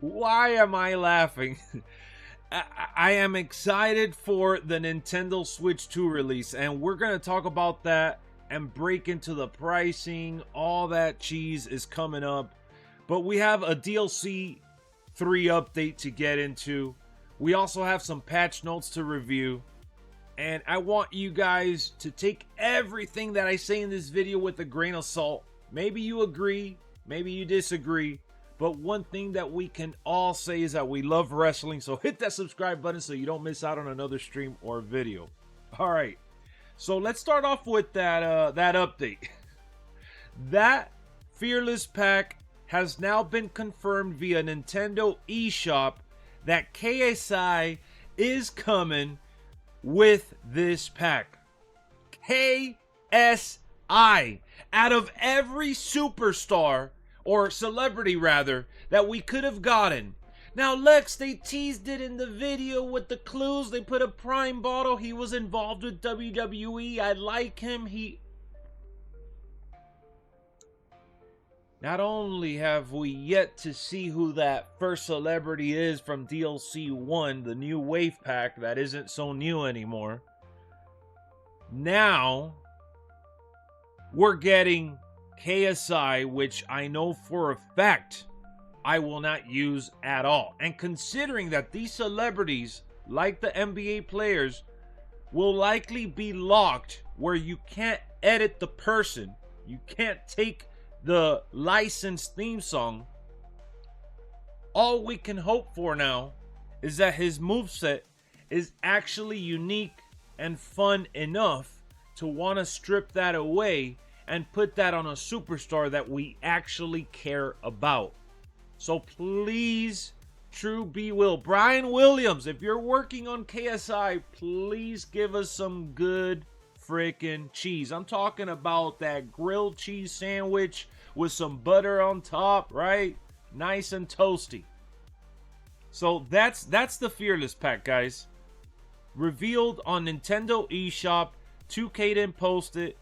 Why am I laughing? I am excited for the Nintendo Switch 2 release, and we're going to talk about that and break into the pricing. All that cheese is coming up. But we have a DLC 3 update to get into. We also have some patch notes to review. And I want you guys to take everything that I say in this video with a grain of salt. Maybe you agree, maybe you disagree. But one thing that we can all say is that we love wrestling. So hit that subscribe button so you don't miss out on another stream or video. All right. So let's start off with that update. That Fearless Pack has now been confirmed via Nintendo eShop that KSI is coming with this pack. KSI. Out of every superstar, or celebrity rather, that we could have gotten. Now, Lex, they teased it in the video with the clues. They put a prime bottle. He was involved with WWE. I like him. Not only have we yet to see who that first celebrity is from DLC 1, the new wave pack that isn't so new anymore. Now, we're getting KSI, which I know for a fact I will not use at all. And considering that these celebrities, like the NBA players, will likely be locked where you can't edit the person, you can't take the licensed theme song, all we can hope for now is that his moveset is actually unique and fun enough to want to strip that away and put that on a superstar that we actually care about. So please, True Be Will, Brian Williams, if you're working on KSI, please give us some good freaking cheese. I'm talking about that grilled cheese sandwich with some butter on top, right? Nice and toasty. So that's the Fearless Pack, guys. Revealed on Nintendo eShop. 2K didn't post it.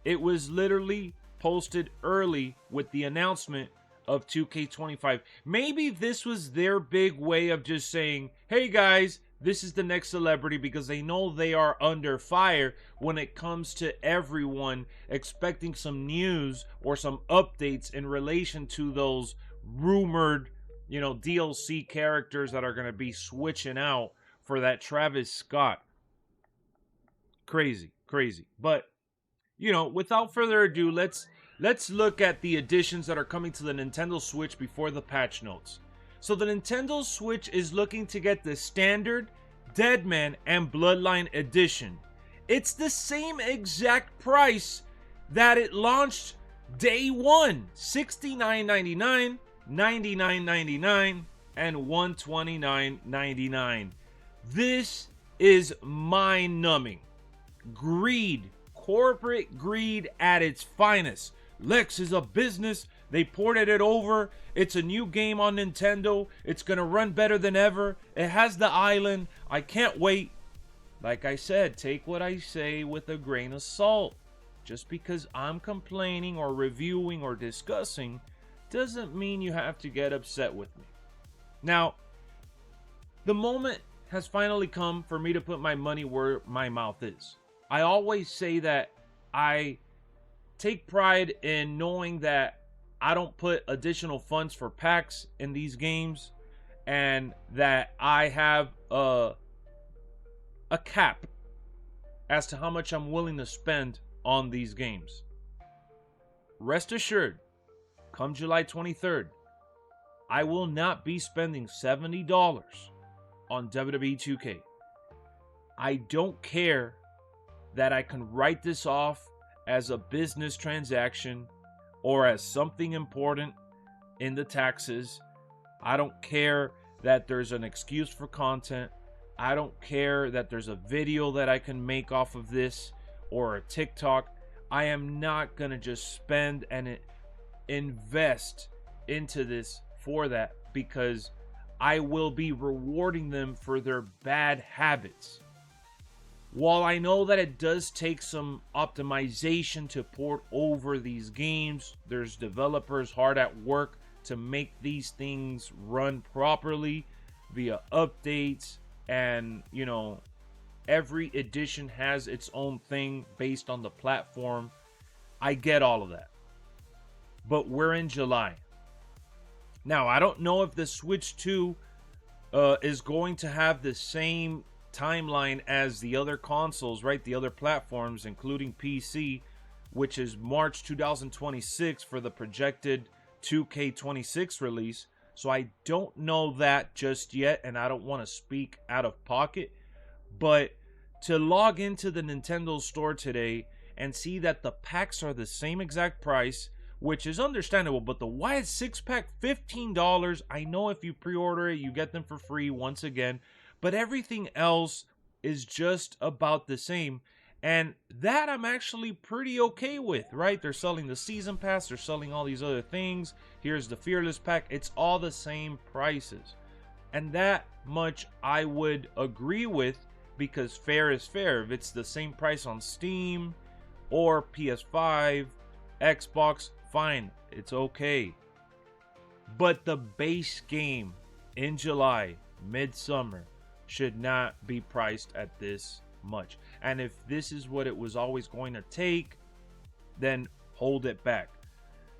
It was literally posted early with the announcement of 2K25. Maybe this was their big way of just saying, hey guys, this is the next celebrity, because they know they are under fire when it comes to everyone expecting some news or some updates in relation to those rumored, DLC characters that are going to be switching out for that Travis Scott. Crazy. But without further ado, let's look at the additions that are coming to the Nintendo Switch before the patch notes. So the Nintendo Switch is looking to get the standard, Deadman, and Bloodline edition. It's the same exact price that it launched day one, $69.99, $99.99, and $129.99. This is mind-numbing. Greed. Corporate greed at its finest. Lexx is a business. They ported it over. It's a new game on Nintendo. It's going to run better than ever. It has the island. I can't wait. Like I said, take what I say with a grain of salt. Just because I'm complaining or reviewing or discussing doesn't mean you have to get upset with me. Now, the moment has finally come for me to put my money where my mouth is. I always say that I take pride in knowing that I don't put additional funds for packs in these games, and that I have a cap as to how much I'm willing to spend on these games. Rest assured, come July 23rd, I will not be spending $70 on WWE 2K. I don't care that I can write this off as a business transaction or as something important in the taxes. I don't care that there's an excuse for content. I don't care that there's a video that I can make off of this or a TikTok. I am not going to just spend and invest into this for that, because I will be rewarding them for their bad habits. While I know that it does take some optimization to port over these games, there's developers hard at work to make these things run properly via updates, and every edition has its own thing based on the platform. I get all of that. But we're in July. Now, I don't know if the Switch 2 is going to have the same timeline as the other consoles, right? The other platforms, including PC, which is March 2026 for the projected 2K26 release. So I don't know that just yet, and I don't want to speak out of pocket. But to log into the Nintendo store today and see that the packs are the same exact price, which is understandable, but the wide 6-pack, $15. I know if you pre-order it, you get them for free once again, but everything else is just about the same. And that I'm actually pretty okay with, right? They're selling the season pass, they're selling all these other things. Here's the Fearless pack. It's all the same prices. And that much I would agree with, because fair is fair. If it's the same price on Steam or PS5, Xbox, fine, it's okay. But the base game in July, midsummer, should not be priced at this much. And if this is what it was always going to take, then hold it back.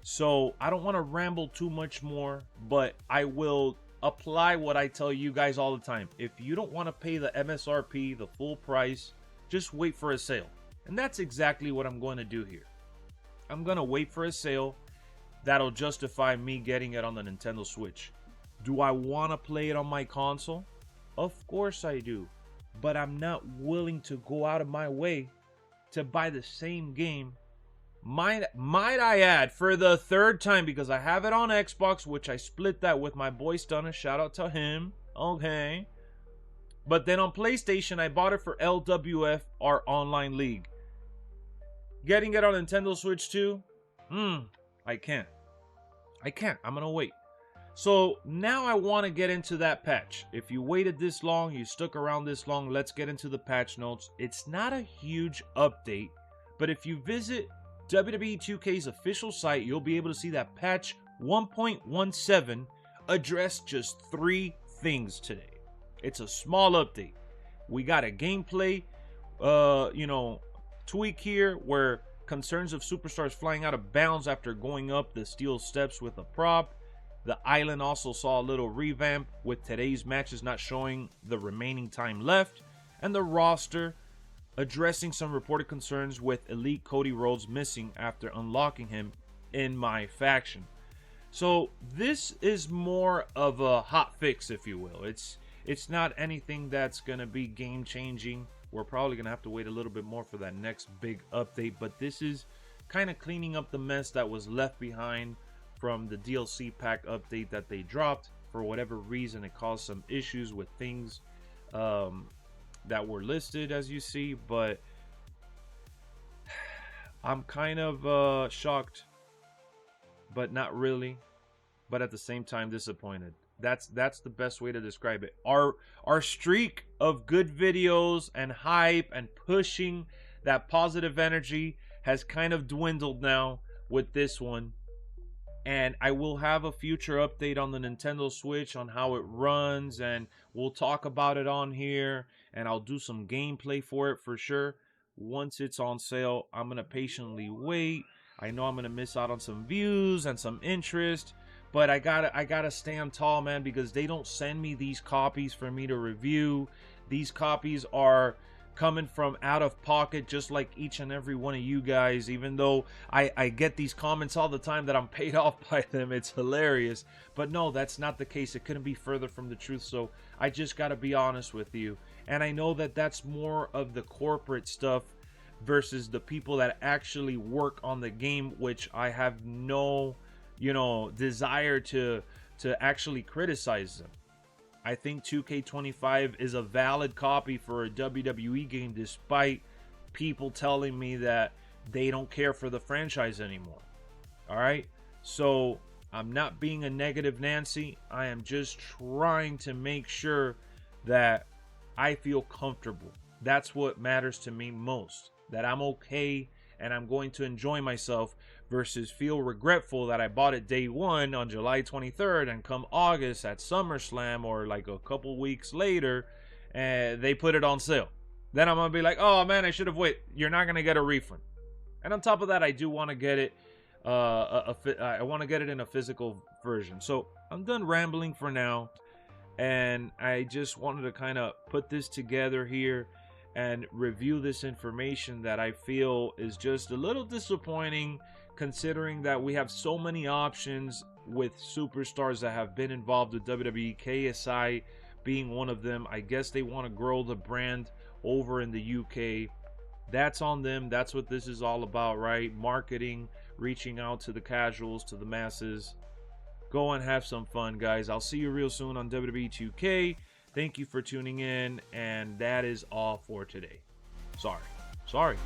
So I don't want to ramble too much more, but I will apply what I tell you guys all the time. If you don't want to pay the MSRP, the full price, just wait for a sale. And that's exactly what I'm going to do here. I'm going to wait for a sale that'll justify me getting it on the Nintendo Switch. Do I want to play it on my console? Of course I do. But I'm not willing to go out of my way to buy the same game. Might I add, for the third time, because I have it on Xbox, which I split that with my boy Stunner. Shout out to him. Okay. But then on PlayStation, I bought it for LWF, our online league. Getting it on Nintendo Switch 2? I can't. I'm going to wait. So now I want to get into that patch. If you waited this long, you stuck around this long, let's get into the patch notes. It's not a huge update, but if you visit WWE 2K's official site, you'll be able to see that patch 1.17 addressed just 3 things today. It's a small update. We got a gameplay, tweak here where concerns of superstars flying out of bounds after going up the steel steps with a prop. The island also saw a little revamp with today's matches not showing the remaining time left, and the roster addressing some reported concerns with Elite Cody Rhodes missing after unlocking him in my faction. So this is more of a hot fix, if you will. It's not anything that's going to be game changing. We're probably going to have to wait a little bit more for that next big update, but this is kind of cleaning up the mess that was left behind from the DLC pack update that they dropped. For whatever reason, it caused some issues with things that were listed, as you see, but I'm kind of shocked, but not really, but at the same time disappointed. That's the best way to describe it. Our streak of good videos and hype and pushing that positive energy has kind of dwindled now with this one. And I will have a future update on the Nintendo Switch on how it runs, and we'll talk about it on here, and I'll do some gameplay for it for sure. Once it's on sale, I'm going to patiently wait. I know I'm going to miss out on some views and some interest, but I gotta stand tall, man, because they don't send me these copies for me to review. These copies are coming from out of pocket, just like each and every one of you guys. Even though I get these comments all the time that I'm paid off by them, it's hilarious. But no, that's not the case. It couldn't be further from the truth. So I just got to be honest with you. And I know that that's more of the corporate stuff versus the people that actually work on the game, which I have no, desire to actually criticize them. I think 2K25 is a valid copy for a WWE game, despite people telling me that they don't care for the franchise anymore. All right? So I'm not being a negative Nancy. I am just trying to make sure that I feel comfortable. That's what matters to me most. That I'm okay and I'm going to enjoy myself versus feel regretful that I bought it day one on July 23rd and come August at SummerSlam or like a couple weeks later and they put it on sale. Then I'm gonna be like, oh man, I should have waited. You're not gonna get a refund. And on top of that, I do want to get it I want to get it in a physical version. So I'm done rambling for now, and I just wanted to kind of put this together here and review this information that I feel is just a little disappointing, considering that we have so many options with superstars that have been involved with WWE, KSI being one of them. I guess they want to grow the brand over in the UK. That's on them. That's what this is all about, right? Marketing, reaching out to the casuals, to the masses. Go and have some fun, guys. I'll see you real soon on WWE 2K. Thank you for tuning in, and that is all for today. Sorry.